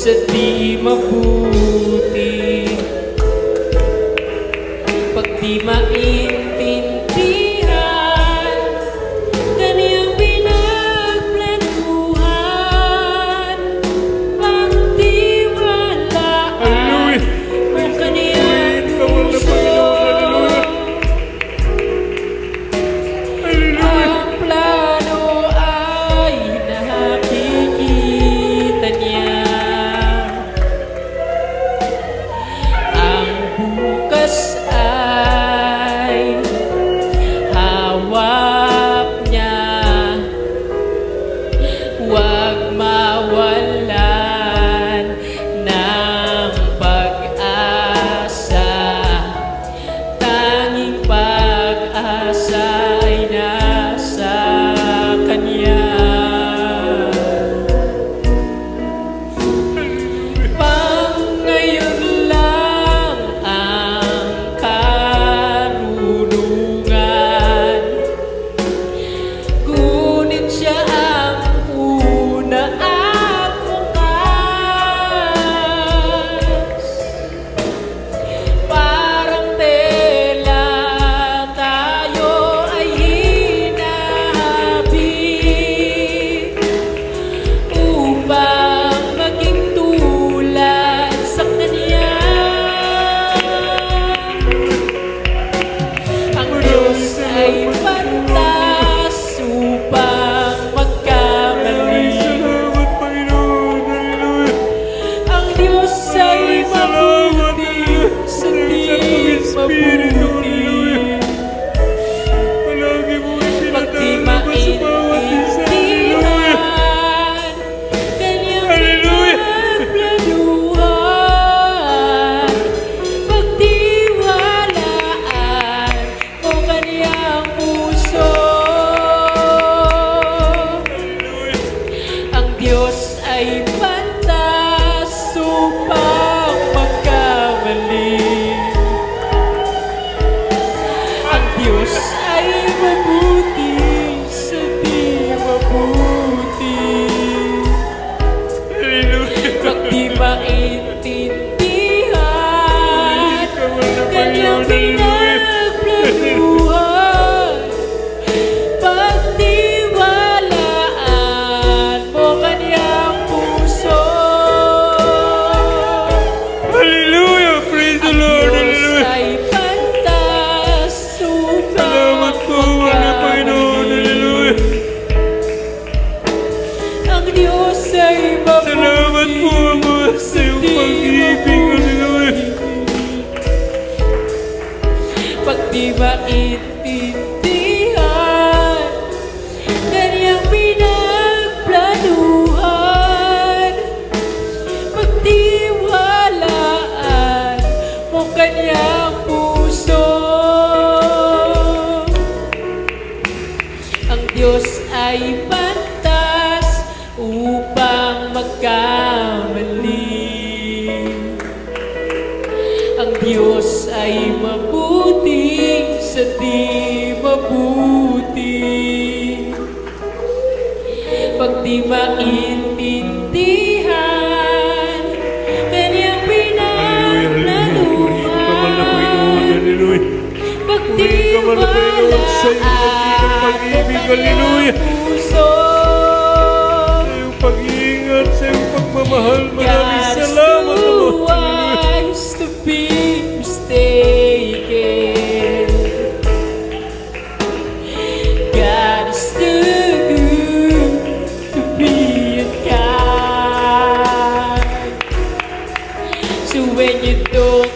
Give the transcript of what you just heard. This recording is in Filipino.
sa di mabuti. Pag di maintindihan kaniyang pinagplanuhan, pagtiwalaan mo kaniyang puso. Ang plano ay nakikita niya. Ang bukas ay hawak niya. Huwag mawalan ng pag-asa. Tanging pag-asa ay nasa Kanya. Pangayon lang ang karunungan, ngunit Siya ang una at wakas. Parang tela tayo ay hinahapit upang maging tulad sa Kanya. Ang Diyos ay pantas upang magkamali. Salamat, Panginoon. Hallelujah. Ang Diyos ay mabuti sa di mabuti. Palagi mo Pag di ipinatawag sa bawat isa. Hallelujah. maintindihan Kanyang Hallelujah. pinagplanuhan, pagtiwalaan mo Kanyang puso. Ang Diyos ay pantas upang magkamali. Ang Diyos ay mabuti sa di mabuti. Hallelujah. Pag di maintindihan Kanyang pinagplanuhan, pagtiwalaan mo Kanyang puso. Hallelujah. Praise the Ang Lord. Diyos Hallelujah. ay pantas Salamat upang po, mga Panginoon. Hallelujah. Ang Diyos ay mabuti Salamat po, Ama, sa iyong di pag-ibig. Hallelujah. Pag di maintindihan Kanyang pinagplanuhan, pagtiwalaan mo Kanyang puso. Ang Diyos ay pantas upang magkamali. Ang Diyos ay mabuti sa di mabuti. Pag di maintindihan Kanyang Kamal na Panginoon. pinagplanuhan, Hallelujah. Kamal na Panginoon sa iyong dakilang pag-ibig. Hallelujah. puso. Sa iyong pag-iingat, sa iyong pagmamahal. Maraming God is salamat, too Ama. wise to be mistaken. God is too good to be unkind. So when you don't